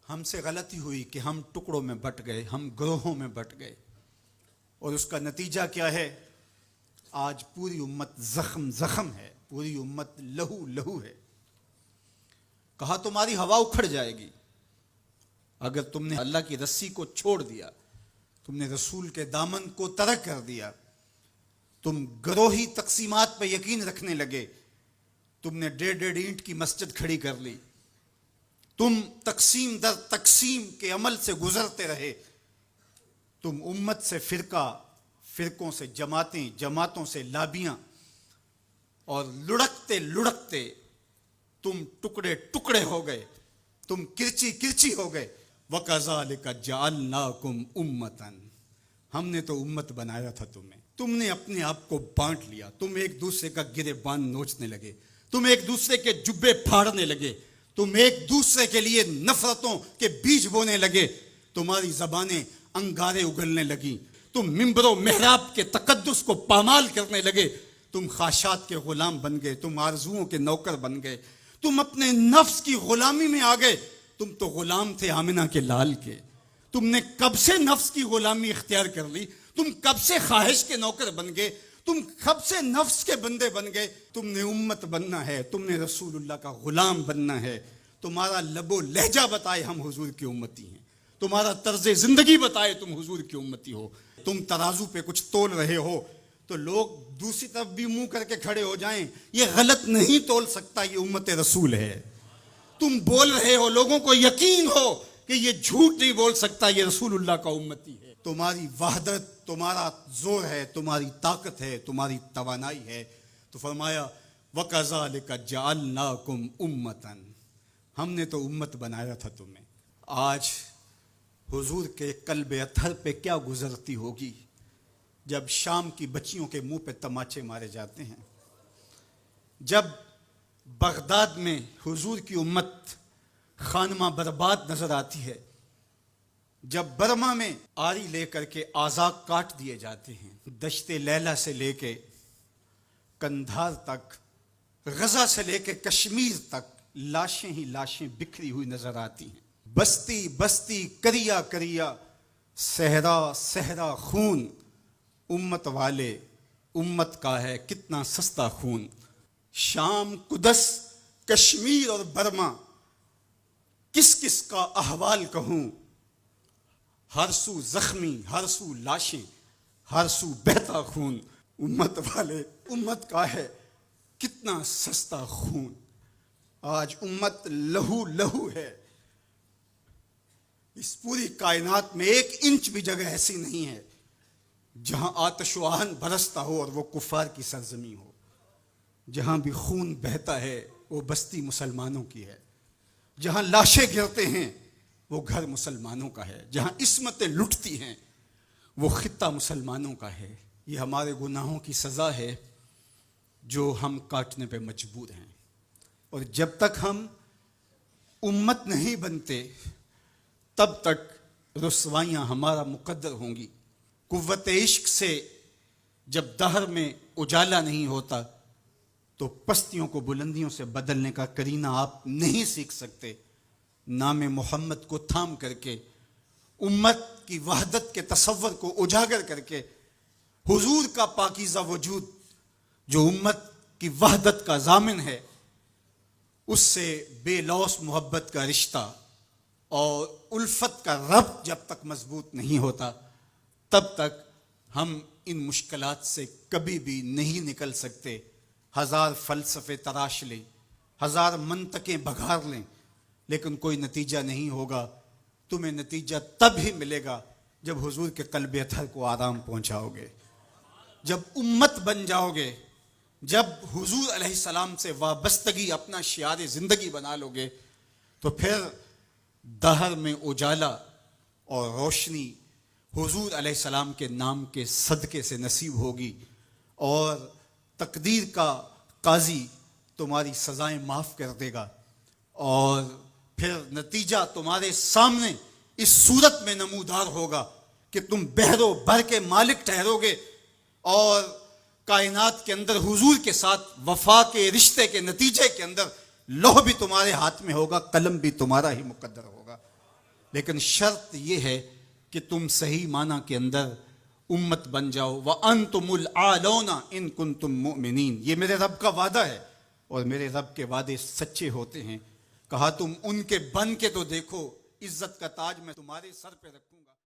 ہم سے غلطی ہوئی کہ ہم ٹکڑوں میں بٹ گئے، ہم گروہوں میں بٹ گئے، اور اس کا نتیجہ کیا ہے؟ آج پوری امت زخم زخم ہے، پوری امت لہو لہو ہے۔ کہا تمہاری ہوا اکھڑ جائے گی اگر تم نے اللہ کی رسی کو چھوڑ دیا، تم نے رسول کے دامن کو ترک کر دیا، تم گروہی تقسیمات پہ یقین رکھنے لگے، تم نے 1.5 اینٹ کی مسجد کھڑی کر لی، تم تقسیم در تقسیم کے عمل سے گزرتے رہے، تم امت سے فرقوں سے جماعتیں، جماعتوں سے لابیاں، اور لڑکتے لڑکتے تم ٹکڑے ٹکڑے ہو گئے، تم کرچی کرچی ہو گئے۔ وَكَذَلِكَ جَعَلْنَاكُمْ أُمَّةً، ہم نے تو امت بنایا تھا تمہیں، تم نے اپنے آپ کو بانٹ لیا، تم ایک دوسرے کا گریبان نوچنے لگے، تم ایک دوسرے کے جبے پھاڑنے لگے، تم ایک دوسرے کے لیے نفرتوں کے بیج بونے لگے، تمہاری زبانیں انگارے اگلنے لگیں، تم ممبر و محراب کے تقدس کو پامال کرنے لگے، تم خواہشات کے غلام بن گئے، تم آرزوؤں کے نوکر بن گئے، تم اپنے نفس کی غلامی میں آ گئے۔ تم تو غلام تھے آمنہ کے لال کے، تم نے کب سے نفس کی غلامی اختیار کر لی، تم کب سے خواہش کے نوکر بن گئے، تم کب سے نفس کے بندے بن گئے۔ تم نے امت بننا ہے، تم نے رسول اللہ کا غلام بننا ہے۔ تمہارا لب و لہجہ بتائے ہم حضور کی امتی ہیں، تمہارا طرز زندگی بتائے تم حضور کی امتی ہو۔ تم ترازو پہ کچھ تول رہے ہو تو لوگ دوسری طرف بھی منہ کر کے کھڑے ہو جائیں، یہ غلط نہیں تول سکتا، یہ امت رسول ہے۔ تم بول رہے ہو، لوگوں کو یقین ہو کہ یہ جھوٹ نہیں بول سکتا، یہ رسول اللہ کا امتی ہے۔ تمہاری وحدت، تمہارا زور ہے، تمہاری طاقت ہے، تمہاری توانائی ہے۔ تو فرمایا وَكَذَلِكَ جَعَلْنَاكُمْ أُمَّةً، ہم نے تو امت بنایا تھا تمہیں۔ آج حضور کے قلب اطہر پہ کیا گزرتی ہوگی جب شام کی بچیوں کے منہ پہ تماچے مارے جاتے ہیں، جب بغداد میں حضور کی امت خانمہ برباد نظر آتی ہے، جب برما میں آری لے کر کے اعضاء کاٹ دیے جاتے ہیں، دشت لیلہ سے لے کے کندھار تک، غزہ سے لے کے کشمیر تک لاشیں ہی لاشیں بکھری ہوئی نظر آتی ہیں، بستی بستی کریا کریا، صحرا صحرا خون، امت والے امت کا ہے کتنا سستا خون۔ شام، قدس، کشمیر اور برما، کس کس کا احوال کہوں، ہر سو زخمی، ہر سو لاشیں، ہر سو بہتا خون۔ امت والے امت کا ہے کتنا سستا خون۔ آج امت لہو لہو ہے، اس پوری کائنات میں 1 انچ بھی جگہ ایسی نہیں ہے جہاں آتش و آہن برستا ہو اور وہ کفار کی سرزمین ہو۔ جہاں بھی خون بہتا ہے وہ بستی مسلمانوں کی ہے، جہاں لاشیں گرتے ہیں وہ گھر مسلمانوں کا ہے، جہاں عصمتیں لٹتی ہیں وہ خطہ مسلمانوں کا ہے۔ یہ ہمارے گناہوں کی سزا ہے جو ہم کاٹنے پہ مجبور ہیں، اور جب تک ہم امت نہیں بنتے تب تک رسوائیاں ہمارا مقدر ہوں گی۔ قوت عشق سے جب دہر میں اجالا نہیں ہوتا تو پستیوں کو بلندیوں سے بدلنے کا کرینہ آپ نہیں سیکھ سکتے۔ نام محمد کو تھام کر کے، امت کی وحدت کے تصور کو اجاگر کر کے، حضور کا پاکیزہ وجود جو امت کی وحدت کا ضامن ہے، اس سے بے لوث محبت کا رشتہ اور الفت کا ربط جب تک مضبوط نہیں ہوتا تب تک ہم ان مشکلات سے کبھی بھی نہیں نکل سکتے۔ 1000 فلسفے تراش لیں، 1000 منطقیں بگھار لیں، لیکن کوئی نتیجہ نہیں ہوگا۔ تمہیں نتیجہ تب ہی ملے گا جب حضور کے قلب اطہر کو آرام پہنچاؤ گے، جب امت بن جاؤ گے، جب حضور علیہ السلام سے وابستگی اپنا شعار زندگی بنا لو گے، تو پھر دہر میں اجالا اور روشنی حضور علیہ السلام کے نام کے صدقے سے نصیب ہوگی، اور تقدیر کا قاضی تمہاری سزائیں معاف کر دے گا، اور پھر نتیجہ تمہارے سامنے اس صورت میں نمودار ہوگا کہ تم بحر و بر کے مالک ٹھہرو گے، اور کائنات کے اندر حضور کے ساتھ وفا کے رشتے کے نتیجے کے اندر لوح بھی تمہارے ہاتھ میں ہوگا، قلم بھی تمہارا ہی مقدر ہوگا۔ لیکن شرط یہ ہے کہ تم صحیح معنی کے اندر امت بن جاؤ. وَأَنْتُمُ الْعَالَوْنَ إِن كُنْتُم مُؤْمِنِينَ. یہ میرے رب کا وعدہ ہے اور میرے رب کے وعدے سچے ہوتے ہیں. کہا تم ان کے بن کے تو دیکھو، عزت کا تاج میں تمہارے سر پہ رکھوں گا.